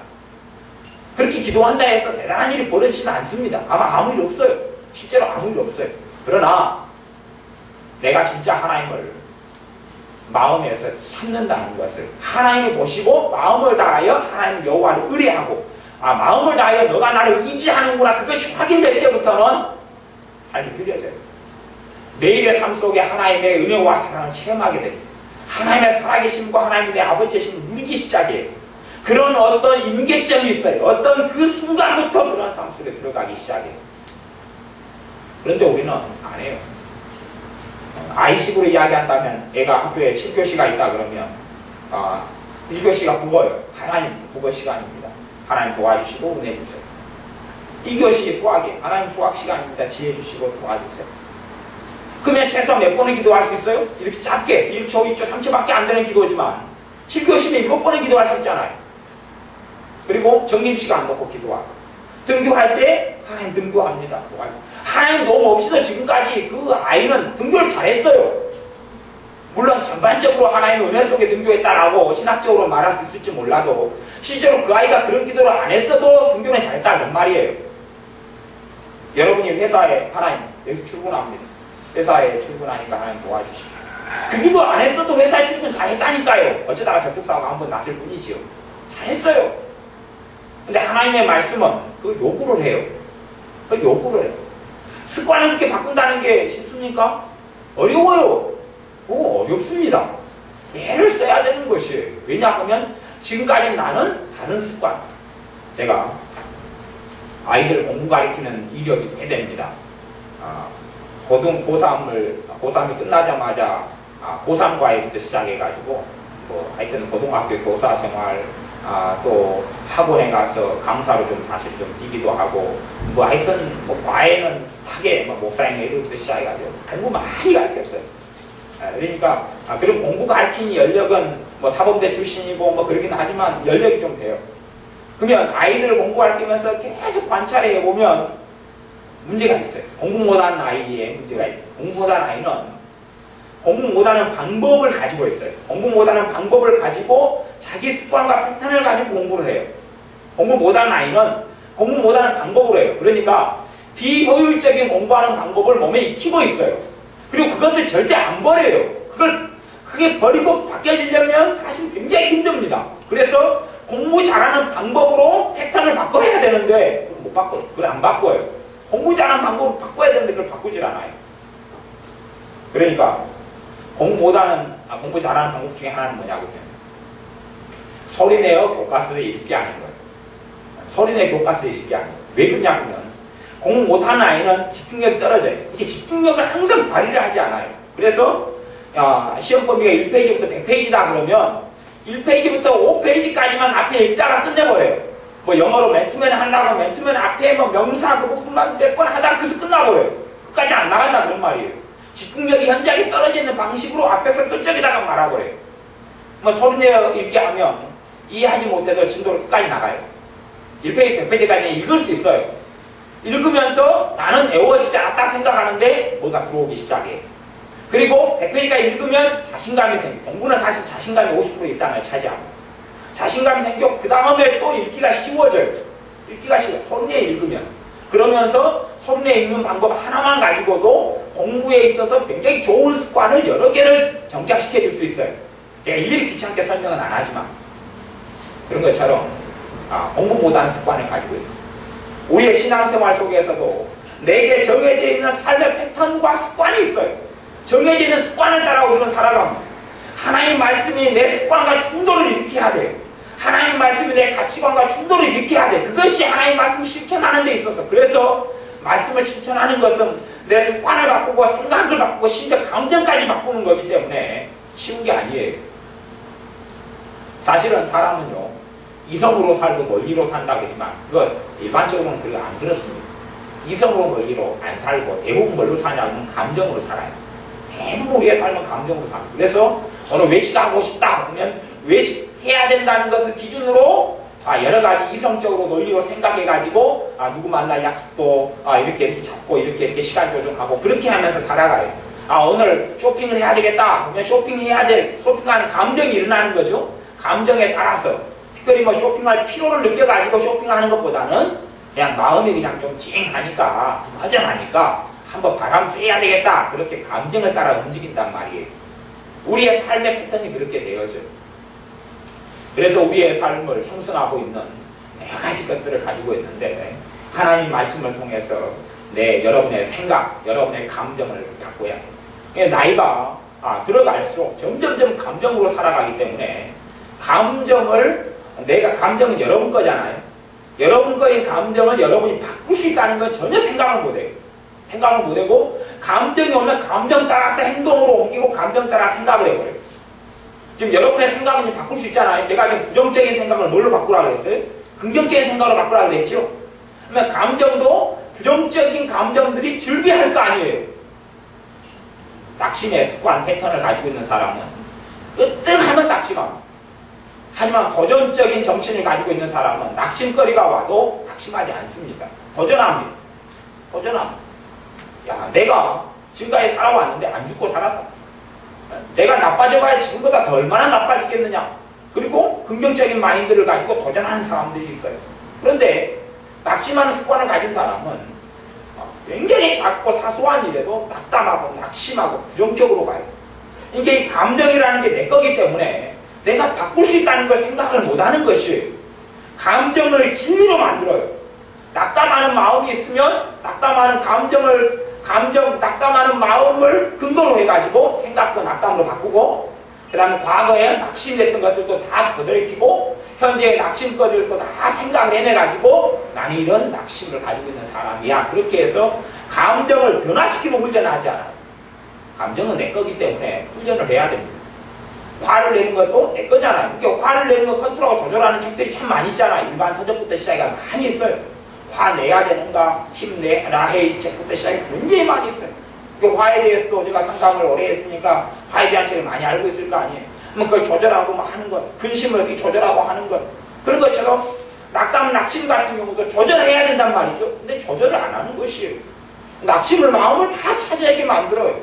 그렇게 기도한다 해서 대단한 일이 벌어지지는 않습니다. 아무 일 없어요. 실제로 아무 일 없어요. 그러나 내가 진짜 하나님을 마음에서 참는다는 것을 하나님이 보시고 마음을 다하여 하나님 여호와를 의뢰하고 마음을 다하여 너가 나를 의지하는구나 그것이 확인될 때부터는 삶이 들려져요. 매일의 삶 속에 하나님의 은혜와 사랑을 체험하게 됩니다. 하나님의 살아계심과 하나님의 내 아버지이심을 누리기 시작해요. 그런 어떤 임계점이 있어요. 어떤 그 순간부터 그런 삶 속에 들어가기 시작해요. 그런데 우리는 안 해요. 아이식으로 이야기한다면 애가 학교에 7교시가 있다 그러면 1교시가 국어예요. 하나님 국어 시간입니다. 하나님 도와주시고 은혜 주세요. 2교시 수학이에요. 하나님 수학 시간입니다. 지혜 주시고 도와주세요. 그러면 최소한 몇 번을 기도할 수 있어요? 이렇게 짧게 1초, 2초, 3초밖에 안 되는 기도지만 7교시면 7번을 기도할 수 있잖아요. 그리고 정림시간 놓고 기도하고 등교할 때 하나님 등교합니다. 하나님 도움 없이도 지금까지 그 아이는 등교를 잘했어요. 물론 전반적으로 하나님의 은혜 속에 등교했다라고 신학적으로 말할 수 있을지 몰라도 실제로 그 아이가 그런 기도를 안 했어도 등교는 잘했다는 말이에요. 여러분이 회사에 하나님 여기서 출근합니다. 회사에 출근하니까 하나님 도와주시고 그 기도 안 했어도 회사에 출근 잘했다니까요. 어쩌다가 접촉사고가 한번 났을 뿐이지요. 잘했어요. 근데 하나님의 말씀은 그걸 요구를 해요. 그걸 요구를 해요. 습관을 그렇게 바꾼다는 게 쉽습니까? 어려워요. 어렵습니다. 애를 써야 되는 것이에요. 왜냐하면 지금까지 나는 다른 습관. 제가 아이들 공부 가르치는 이력이 꽤 됩니다. 고3이 끝나자마자 고3 과외부터 시작해가지고 하여튼 고등학교 교사 생활 또 학원에 가서 강사로 좀 사실 좀 뛰기도 하고 하여튼 과외는 하게 목사님 애들부터 시작해가지고 공부 많이 가르쳤어요. 그러니까 그런 공부 가르치는 연력은 사범대 출신이고 그러긴 하지만 연력이 좀 돼요. 그러면 아이들을 공부 가르치면서 계속 관찰해 보면 문제가 있어요. 공부 못하는 아이의 문제가 있어요. 공부 못하는 아이는 공부 못하는 방법을 가지고 있어요. 공부 못하는 방법을 가지고 자기 습관과 패턴을 가지고 공부를 해요. 공부 못하는 아이는 공부 못하는 방법으로 해요. 그러니까 비효율적인 공부하는 방법을 몸에 익히고 있어요. 그리고 그것을 절대 안 버려요. 그게 버리고 바뀌어지려면 사실 굉장히 힘듭니다. 그래서 공부 잘하는 방법으로 패턴을 바꿔야 되는데 못 바꿔요. 그걸 안 바꿔요. 공부 잘하는 방법을 바꿔야 되는데 그걸 바꾸질 않아요. 그러니까 공부 잘하는 방법 중에 하나는 뭐냐고요. 소리내어 교과서를 읽게 하는 거예요. 소리내 교과서를 읽게 하는 거예요. 왜 그러냐면 공부 못하는 아이는 집중력이 떨어져요. 이게 집중력을 항상 발휘를 하지 않아요. 그래서 시험 범위가 1페이지부터 100페이지다 그러면 1페이지부터 5페이지까지만 앞에 읽다가 끝내버려요. 영어로 맨투맨 하려고 맨투맨 앞에 명사 그 부분만 몇 번 하다가 그래서 끝나버려요. 끝까지 안 나간다 그런 말이에요. 집중력이 현저하게 떨어져 있는 방식으로 앞에서 끝적에다가 말아버려요. 소리내어 읽게 하면 이해하지 못해도 진도를 끝까지 나가요. 1페이지, 100페이지까지 읽을 수 있어요. 읽으면서 나는 외워지지 않았다 생각하는데 뭐가 들어오기 시작해. 그리고 100페이지까지 읽으면 자신감이 생겨. 공부는 사실 자신감이 50% 이상을 차지합니다. 자신감이 생겨 그 다음에 또 읽기가 쉬워져요. 읽기가 쉬워요. 소리내어 읽으면. 그러면서 소리내어 읽는 방법 하나만 가지고도 공부에 있어서 굉장히 좋은 습관을 여러 개를 정착시켜 줄 수 있어요. 제가 일일이 귀찮게 설명은 안 하지만 그런 것처럼 공부 못하는 습관을 가지고 있어요. 우리의 신앙생활 속에서도 내게 정해져 있는 삶의 패턴과 습관이 있어요. 정해져 있는 습관을 따라 우리는 살아갑니다. 하나님 말씀이 내 습관과 충돌을 일으켜야 돼요. 하나님 말씀이 내 가치관과 충돌을 일으켜야 돼요. 그것이 하나님 말씀을 실천하는 데 있어서. 그래서 말씀을 실천하는 것은 내 습관을 바꾸고 생각을 바꾸고 심지어 감정까지 바꾸는 거기 때문에 쉬운 게 아니에요. 사실은 사람은요 이성으로 살고 논리로 산다고 했지만 그거 일반적으로는 그렇게 안 그렇습니다. 이성으로 논리로 안 살고 대부분 뭘로 사냐면 감정으로 살아요. 대부분 우리의 삶은 감정으로 삽니다. 그래서 오늘 외식하고 싶다 그러면 외식해야 된다는 것을 기준으로 여러 가지 이성적으로 논리로 생각해가지고 누구 만날 약속도 이렇게 잡고 이렇게 시간 조정하고 그렇게 하면서 살아가요. 오늘 쇼핑을 해야 되겠다 그러면 쇼핑하는 감정이 일어나는 거죠. 감정에 따라서 특별히 쇼핑할 필요를 느껴가지고 쇼핑하는 것보다는 그냥 마음이 그냥 좀 찡하니까 허전하니까 한번 바람 쐬야 되겠다 그렇게 감정을 따라 움직인단 말이에요. 우리의 삶의 패턴이 그렇게 되어져요. 그래서 우리의 삶을 형성하고 있는 여러 가지 것들을 가지고 있는데 하나님 말씀을 통해서 여러분의 생각, 여러분의 감정을 바꿔야 해요. 나이가 들어갈수록 점점점 감정으로 살아가기 때문에 감정은 여러분 거잖아요. 여러분 거의 감정을 여러분이 바꿀 수 있다는 건 전혀 생각을 못해요. 생각을 못하고 감정이 오면 감정 따라서 행동으로 옮기고 감정 따라 생각을 해버려요. 지금 여러분의 생각은 바꿀 수 있잖아요. 제가 지금 부정적인 생각을 뭘로 바꾸라고 그랬어요? 긍정적인 생각으로 바꾸라고 그랬죠? 그러면 감정도 부정적인 감정들이 즐비할 거 아니에요. 낙심의 습관, 패턴을 가지고 있는 사람은 으뜩하면 낙심하고, 하지만 도전적인 정신을 가지고 있는 사람은 낙심거리가 와도 낙심하지 않습니다. 도전합니다. 야, 내가 지금까지 살아왔는데 안 죽고 살았다. 내가 나빠져봐야 지금보다 더 얼마나 나빠지겠느냐. 그리고 긍정적인 마인드를 가지고 도전하는 사람들이 있어요. 그런데 낙심하는 습관을 가진 사람은 굉장히 작고 사소한 일에도 낙담하고 낙심하고 부정적으로 가요. 이게 이 감정이라는 게 내 거기 때문에 내가 바꿀 수 있다는 걸 생각을 못하는 것이 감정을 진리로 만들어요. 낙담하는 마음이 있으면 낙담하는 낙담하는 마음을 근거로 해가지고 생각과 낙담으로 바꾸고, 그 다음에 과거에 낙심됐던 것들도 다 거들이키고 현재의 낙심것들도 다 생각을 해내가지고 나는 이런 낙심을 가지고 있는 사람이야. 그렇게 해서 감정을 변화시키는 훈련을 하지 않아요. 감정은 내 거기 때문에 훈련을 해야 됩니다. 화를 내는 것도 내 거잖아요. 그러니까 화를 내는 거 컨트롤하고 조절하는 책들이 참 많이 있잖아요. 일반 서적부터 시작해서 많이 있어요. 화 내야 되는가, 힘내라 헤이 책부터 시작해서 굉장히 많이 있어요. 그 화에 대해서도 우리가 상담을 오래 했으니까 화에 대한 책을 많이 알고 있을 거 아니에요. 그걸 조절하고 하는 것, 근심을 어떻게 조절하고 하는 것, 그런 것처럼 낙담, 낙심 같은 경우도 조절해야 된단 말이죠. 근데 조절을 안 하는 것이에요. 낙심을 마음을 다 차지하게 만들어요.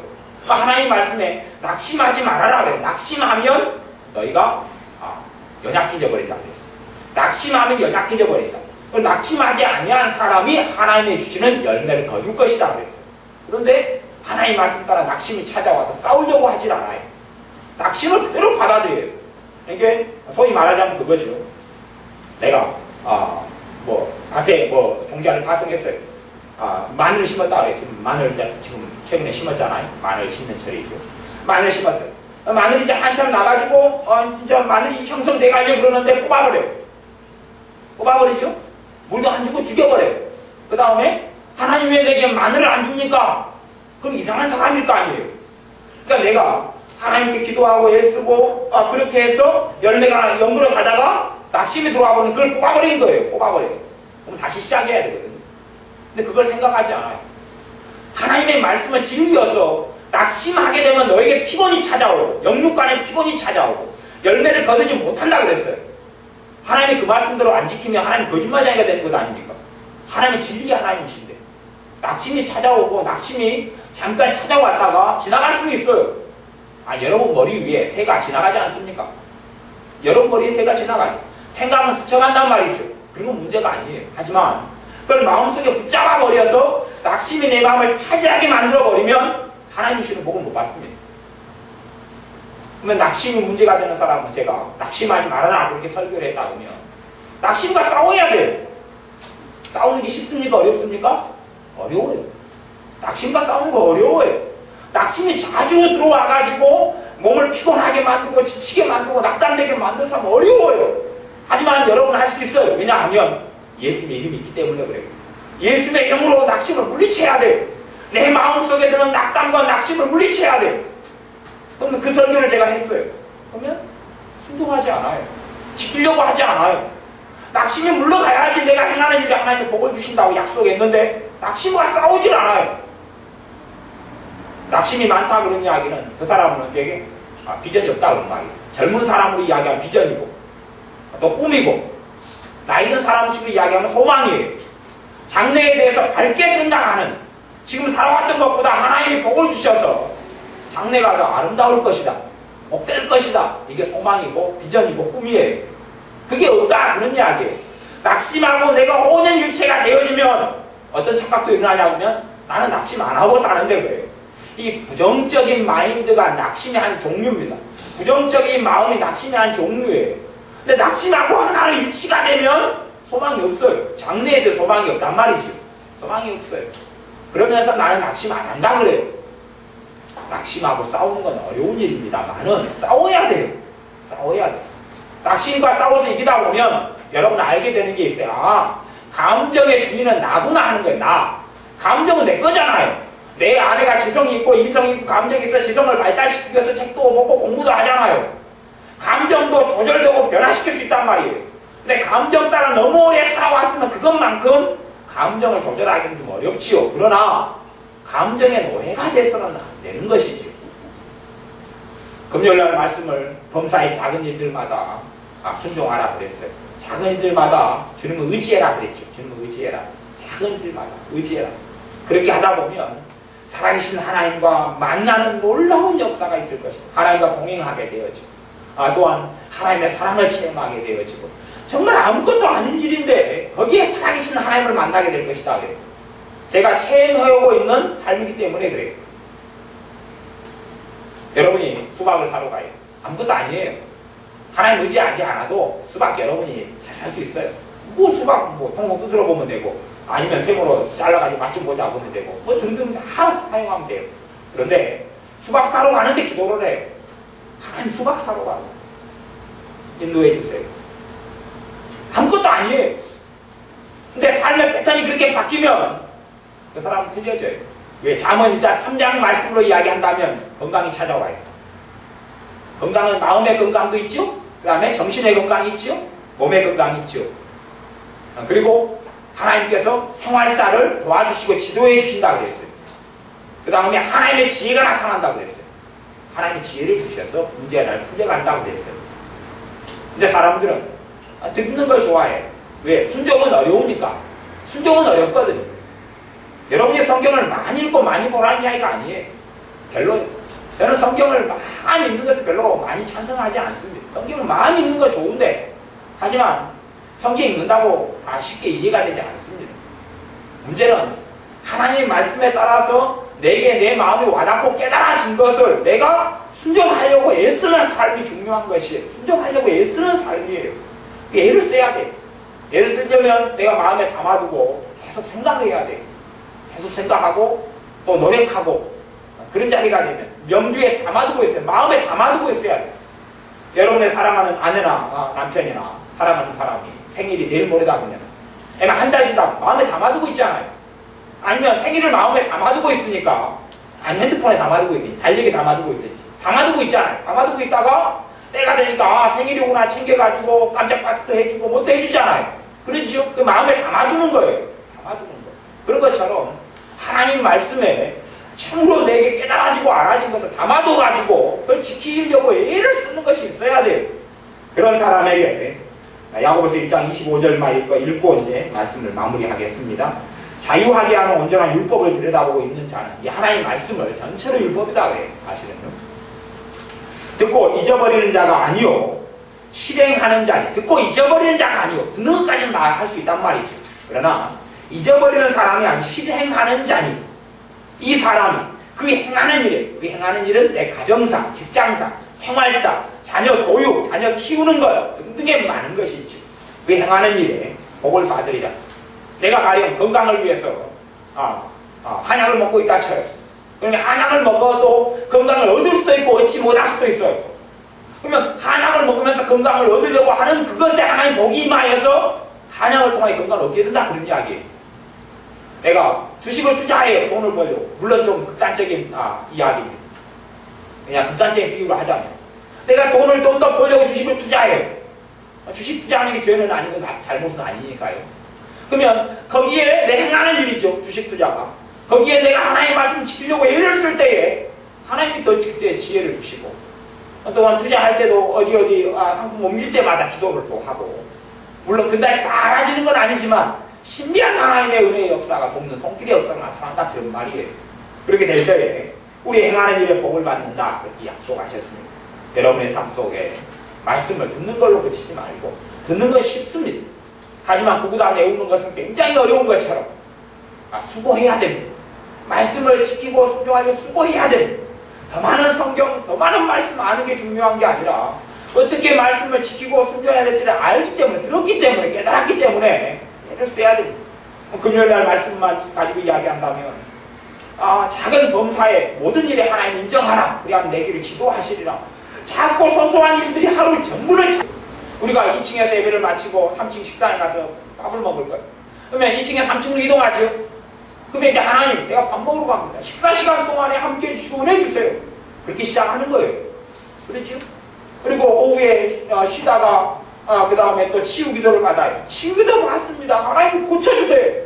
하나님 말씀에 낙심하지 말아라 그래요. 낙심하면 너희가 연약해져 버린다 그랬어요. 낙심하면 연약해져 버린다. 낙심하지 아니한 사람이 하나님의 주시는 열매를 거둘 것이다 그랬어요. 그런데 하나님 말씀 따라 낙심이 찾아와서 싸우려고 하질 않아요. 낙심을 그대로 받아들여요. 이게 소위 말하자면 그거죠. 내가 밭에 종자를 파송했어요. 마늘을 심었다 그래요. 마늘 지금 최근에 심었잖아요. 마늘 심는 철이죠. 마늘 심었어요. 마늘이 이제 한참 나가지고 이제 마늘이 형성돼 가려고 그러는데 뽑아버리죠. 물도 안 주고 죽여버려요. 그 다음에 하나님 왜 내게 마늘을 안 줍니까? 그럼 이상한 사람일 거 아니에요. 그러니까 내가 하나님께 기도하고 애쓰고 그렇게 해서 열매가 영으로 가다가 낙심이 들어와 버리면 그걸 뽑아버린 거예요. 뽑아버려요. 그럼 다시 시작해야 되거든요. 근데 그걸 생각하지 않아요. 하나님의 말씀은 진리여서 낙심하게 되면 너에게 피곤이 찾아오고 영육간에 피곤이 찾아오고 열매를 거두지 못한다 그랬어요. 하나님이 그 말씀대로 안 지키면 하나님 거짓말쟁이가 되는 것 아닙니까? 하나님은 진리의 하나님이신데 낙심이 찾아오고 낙심이 잠깐 찾아왔다가 지나갈 수는 있어요. 여러분 머리 위에 새가 지나가지 않습니까? 여러분 머리에 새가 지나가요. 생각은 스쳐간단 말이죠. 그런 건 문제가 아니에요. 하지만 그걸 마음속에 붙잡아 버려서 낙심이 내 마음을 차지하게 만들어 버리면 하나님 주시는 복을 못 받습니다. 그러면 낙심이 문제가 되는 사람은 제가 낙심하지 말아라 그렇게 설교를 했다 그러면 낙심과 싸워야 돼요. 싸우는 게 쉽습니까? 어렵습니까? 어려워요. 낙심과 싸우는 거 어려워요. 낙심이 자주 들어와가지고 몸을 피곤하게 만들고 지치게 만들고 낙담되게 만들어서 어려워요. 하지만 여러분은 할 수 있어요. 왜냐하면 예수님의 이름이 있기 때문에 그래요. 예수님의 이름으로 낙심을 물리쳐야 돼요. 내 마음속에 드는 낙담과 낙심을 물리쳐야 돼요. 그러면 그 설교를 제가 했어요. 그러면 순종하지 않아요. 지키려고 하지 않아요. 낙심이 물러가야지 내가 행하는 일에 하나님이 복을 주신다고 약속했는데 낙심과 싸우질 않아요. 낙심이 많다 그런 이야기는 그 사람은 되게 비전이 없다 그런 말이에요. 젊은 사람으로 이야기하면 비전이고 또 꿈이고 나이 든 사람식으로 이야기하면 소망이에요. 장래에 대해서 밝게 생각하는 지금 살아왔던 것보다 하나님이 복을 주셔서 장래가 더 아름다울 것이다. 복될 것이다. 이게 소망이고 비전이고 꿈이에요. 그게 없다 그런 이야기예요. 낙심하고 내가 혼연일체가 되어지면 어떤 착각도 일어나냐면 나는 낙심 안 하고 사는데 그래요. 이 부정적인 마인드가 낙심의 한 종류입니다. 부정적인 마음이 낙심의 한 종류예요. 근데 낙심하고 하나로 일치가 되면 소망이 없어요. 장래에도 소망이 없단 말이죠. 소망이 없어요. 그러면서 나는 낙심 안 한다 그래요. 낙심하고 싸우는 건 어려운 일입니다만은 싸워야 돼요. 싸워야 돼요. 낙심과 싸워서 이기다 보면 여러분 알게 되는 게 있어요. 아, 감정의 주인은 나구나 하는 거예요. 나. 감정은 내 거잖아요. 내 안에가 지성이 있고 이성이 있고 감정이 있어 지성을 발달시키기 위해서 책도 보고 공부도 하잖아요. 감정도 조절되고 변화시킬 수 있단 말이에요. 근데 감정 따라 너무 오래 살아왔으면 그것만큼 감정을 조절하기는 좀 어렵지요. 그러나 감정의 노예가 돼서는 안 되는 것이죠. 금요일날 말씀을 범사의 작은 일들마다 순종하라 그랬어요. 작은 일들마다 주님을 의지해라 그랬죠. 주님을 의지해라. 작은 일들마다 의지해라. 그렇게 하다 보면 살아계신 하나님과 만나는 놀라운 역사가 있을 것입니다. 하나님과 동행하게 되어지고 또한 하나님의 사랑을 체험하게 되어지고 정말 아무것도 아닌 일인데 거기에 살아계신 하나님을 만나게 될 것이다 그랬어요. 제가 체험해오고 있는 삶이기 때문에 그래요. 여러분이 수박을 사러 가요. 아무것도 아니에요. 하나님 의지하지 않아도 수박 여러분이 잘 살 수 있어요. 뭐 수박 통통 두드려 보면 되고 아니면 세모로 잘라가지고 맛 좀 보자 보면 되고 뭐 등등 다 사용하면 돼요. 그런데 수박 사러 가는데 기도를 해요. 하나님 수박 사러 가고 인도해 주세요. 아무것도 아니에요. 근데 삶의 패턴이 그렇게 바뀌면 그 사람은 틀려져요. 왜? 잠언 3장 말씀으로 이야기한다면 건강이 찾아와요. 건강은 마음의 건강도 있죠. 그 다음에 정신의 건강이 있죠. 몸의 건강이 있죠. 그리고 하나님께서 생활사를 도와주시고 지도해 주신다고 그랬어요. 그 다음에 하나님의 지혜가 나타난다고 그랬어요. 하나님의 지혜를 주셔서 문제가 잘 풀려간다고 그랬어요. 근데 사람들은 듣는 걸 좋아해요. 왜? 순종은 어려우니까. 순종은 어렵거든요. 여러분이 성경을 많이 읽고 많이 보라는 이야기가 아니에요. 별로요. 저는 성경을 많이 읽는 것을 별로 많이 찬성하지 않습니다. 성경을 많이 읽는 건 좋은데 하지만 성경 읽는다고 쉽게 이해가 되지 않습니다. 문제는 하나님의 말씀에 따라서 내게 내 마음이 와닿고 깨달아진 것을 내가 순종하려고 애쓰는 삶이 중요한 것이에요. 순종하려고 애쓰는 삶이에요. 애를 써야 돼요. 애를 쓰려면 내가 마음에 담아두고 계속 생각해야 돼요. 계속 생각하고 또 노력하고 그런 자리가 되면 명주에 담아두고 있어요. 마음에 담아두고 있어야 돼요. 여러분의 사랑하는 아내나 남편이나 사랑하는 사람이 생일이 내일 모레다 보면 애가 한 달 뒤다 마음에 담아두고 있잖아요. 아니면 생일을 마음에 담아두고 있으니까 아니 핸드폰에 담아두고 있든지 달력에 담아두고 있든지 담아두고 있잖아요. 담아두고 있다가 때가 되니까 생일이구나 챙겨가지고 깜짝 박스도 해주고 뭐도 해주잖아요. 그러죠? 그 마음에 담아두는 거예요. 담아두는 거. 그런 것처럼 하나님 말씀에 참으로 내게 깨달아지고 알아진 것을 담아둬가지고 그걸 지키려고 애를 쓰는 것이 있어야 돼요. 그런 사람에게 야고보서 1장 25절만 읽고 이제 말씀을 마무리하겠습니다. 자유하게 하는 온전한 율법을 들여다보고 있는 자는 이 하나님 말씀을 전체로 율법이다 그래요. 사실은요. 듣고 잊어버리는 자가 아니요 실행하는 자니 듣고 잊어버리는 자가 아니요 듣는 것까지는 다 할 수 있단 말이죠. 그러나 잊어버리는 사람이 아니고 실행하는 자니 이 사람이 그 행하는 일은 내 가정사, 직장사, 생활사, 자녀 교육, 자녀 키우는 것 등등에 많은 것이 있죠. 그 행하는 일에 복을 받으리라. 내가 가령 건강을 위해서 한약을 먹고 있다 쳐요. 그러면 한약을 먹어도 건강을 얻을 수도 있고 얻지 못할 수도 있어요. 그러면 한약을 먹으면서 건강을 얻으려고 하는 그것에 하나님 복이 임하여서 한약을 통해 건강을 얻게 된다 그런 이야기예요. 내가 주식을 투자해요. 돈을 벌려고. 물론 좀 극단적인 이야기입니다. 그냥 극단적인 비유를 하자면 내가 돈을 좀 더 벌려고 주식을 투자해요. 주식 투자하는 게 죄는 아니고 잘못은 아니니까요. 그러면 거기에 내 행하는 일이죠. 주식 투자가. 거기에 내가 하나님의 말씀을 지키려고 애를 쓸 때에 하나님이 더 그때 지혜를 주시고 또한 투자할 때도 어디 상품 옮길 때마다 기도를 또 하고 물론 그날 사라지는 건 아니지만 신비한 하나님의 은혜의 역사가 돕는 손길의 역사가 나타난다 그런 말이에요. 그렇게 될 때에 우리 행하는 일에 복을 받는다 그렇게 약속하셨습니다. 여러분의 삶 속에 말씀을 듣는 걸로 그치지 말고 듣는 건 쉽습니다. 하지만 그보다 외우는 것은 굉장히 어려운 것처럼 수고해야 됩니다. 말씀을 지키고 순종하려 수고해야 됩니다. 더 많은 성경, 더 많은 말씀 아는 게 중요한 게 아니라 어떻게 말씀을 지키고 순종해야 될지를 알기 때문에, 들었기 때문에, 깨달았기 때문에 애를 써야 됩니다. 금요일날 말씀만 가지고 이야기한다면 작은 범사에 모든 일에 하나님 인정하라. 그래야 내 길을 지도하시리라. 작고 소소한 일들이 하루 전부를 우리가 2층에서 예배를 마치고 3층 식당에 가서 밥을 먹을 거예요. 그러면 2층에 3층으로 이동하죠. 그러면 이제 하나님, 내가 밥 먹으러 갑니다. 식사 시간 동안에 함께 해주시고 은혜 주세요. 그렇게 시작하는 거예요. 그렇죠? 그리고 오후에 쉬다가 그 다음에 또 치유기도를 받아요. 치유기도 받습니다. 하나님 고쳐주세요.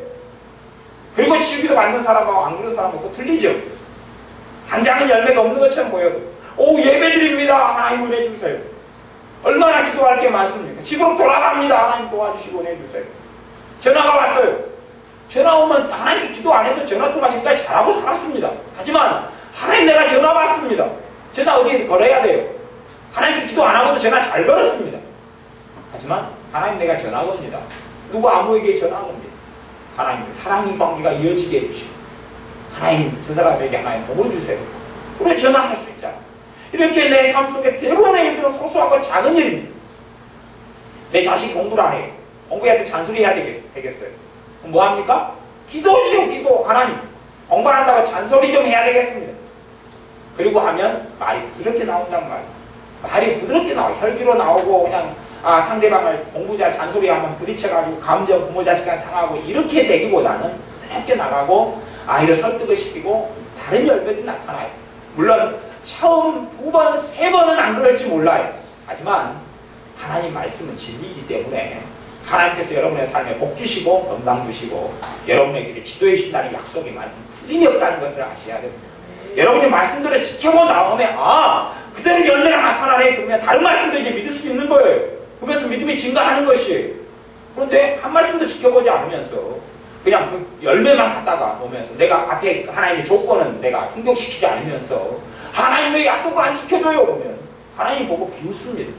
그리고 치유기도 받는 사람하고 안 그런 사람하고 또 틀리죠. 당장은 열매가 없는 것처럼 보여도 오후 예배 드립니다. 하나님 은혜 주세요. 얼마나 기도할 게 많습니까? 집으로 돌아갑니다. 하나님 도와주시고 은혜 주세요. 전화가 왔어요. 전화 오면 하나님께 기도 안 해도 전화 통화 지금까지 잘하고 살았습니다. 하지만 하나님 내가 전화 받습니다. 전화 어디에 걸어야 돼요? 하나님께 기도 안 하고도 전화 잘 걸었습니다. 하지만 하나님 내가 전화 겁니다. 누구 아무에게 전화 겁니다. 하나님 사랑의 관계가 이어지게 해주시고 하나님 저 사람에게 하나님 복을 주세요. 그래 전화할 수 있잖아. 이렇게 내 삶 속에 대부분의 일들은 소소하고 작은 일입니다. 내 자식 공부를 안 해요. 공부해야 잔소리 해야 되겠어요. 그럼 뭐합니까? 기도시오 기도. 하나님 공부 안 한다고 잔소리 좀 해야 되겠습니다. 그리고 하면 말이 부드럽게 나온단 말이에요. 말이 부드럽게 나와요. 혈기로 나오고 그냥 상대방을 공부 잘 잔소리하면 부딪혀가지고 감정 부모 자식 간 상하고 이렇게 되기보다는 부드럽게 나가고 아이를 설득을 시키고 다른 열매도 나타나요. 물론 처음 2번, 3번은 안 그럴지 몰라요. 하지만 하나님 말씀은 진리이기 때문에 하나님께서 여러분의 삶에 복 주시고 건강 주시고 여러분에게 기도해 주신다는 약속이 말씀 틀림이 없다는 것을 아셔야 됩니다. 여러분이 말씀들을 지켜본 다음에 그때는 열매가 나타나네. 그러면 다른 말씀도 이제 믿을 수 있는 거예요. 그러면서 믿음이 증가하는 것이에요. 그런데 한 말씀도 지켜보지 않으면서 그냥 그 열매만 갖다가 보면서 내가 앞에 하나님의 조건은 내가 충족시키지 않으면서 하나님의 약속을 안 지켜줘요. 그러면 하나님 보고 비웃습니다.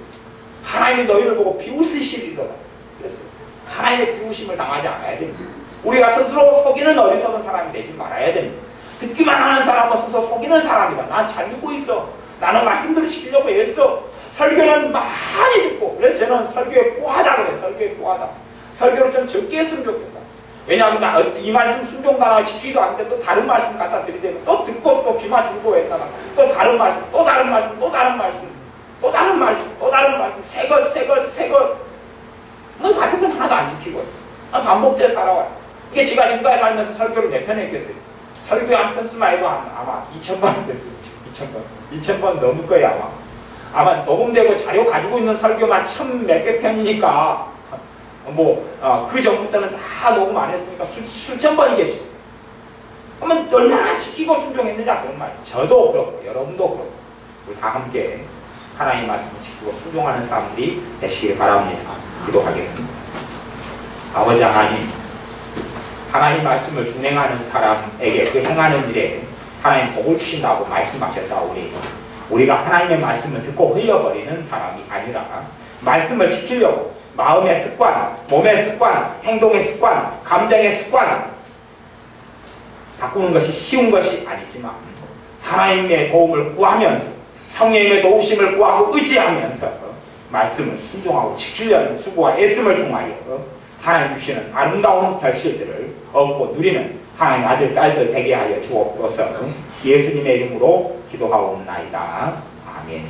하나님이 너희를 보고 비웃으시리로다. 그랬어요. 하나님의 비웃음을 당하지 않아야 됩니다. 우리가 스스로 속이는 어리석은 사람이 되지 말아야 됩니다. 듣기만 하는 사람은 스스로 속이는 사람이다. 난 잘 믿고 있어. 나는 말씀들을 지키려고 애써. 설교는 많이 듣고. 그래서 저는 설교에 구하다 그래요. 설교에 구하다. 설교를 좀 적게 했으면 좋겠다. 왜냐하면 이 말씀 순종당하고 지키기도 안 돼. 또 다른 말씀 갖다 드리대면 또 듣고 또 귀 맞추고 했다가 또 다른 말씀, 또 다른 말씀, 또 다른 말씀, 또 다른 말씀, 또 다른 말씀, 새 것. 뭐 같은 건 하나도 안 지키고 반복돼서 살아와요. 이게 제가 지금까지 살면서 설교를 몇 편 했겠어요. 설교 한 편 쓰면 해도 아마 2,000번 됐어요. 2,000번 넘을 거예요. 아마 녹음되고 자료 가지고 있는 설교만 1,000 몇백 편이니까 그 전부터는 다 녹음 안 했으니까 수천 번이겠죠. 그러면 얼마나 지키고 순종했느냐 그런 말이에요. 저도 그렇고 여러분도 그렇고 우리 다 함께 하나님의 말씀을 지키고 순종하는 사람들이 되시길 바랍니다. 기도하겠습니다. 아버지 하나님 말씀을 준행하는 사람에게 그 행하는 일에 하나님 복을 주신다고 말씀하셨사오니 우리가 하나님의 말씀을 듣고 흘려버리는 사람이 아니라 말씀을 지키려고 마음의 습관, 몸의 습관, 행동의 습관, 감정의 습관 바꾸는 것이 쉬운 것이 아니지만 하나님의 도움을 구하면서 성령님의 도우심을 구하고 의지하면서 말씀을 순종하고 지키려는 수고와 애씀을 통하여 하나님 주시는 아름다운 결실들을 얻고 누리는 하나님의 아들, 딸들 되게 하여 주옵소서. 예수님의 이름으로 기도하옵나이다. 아멘.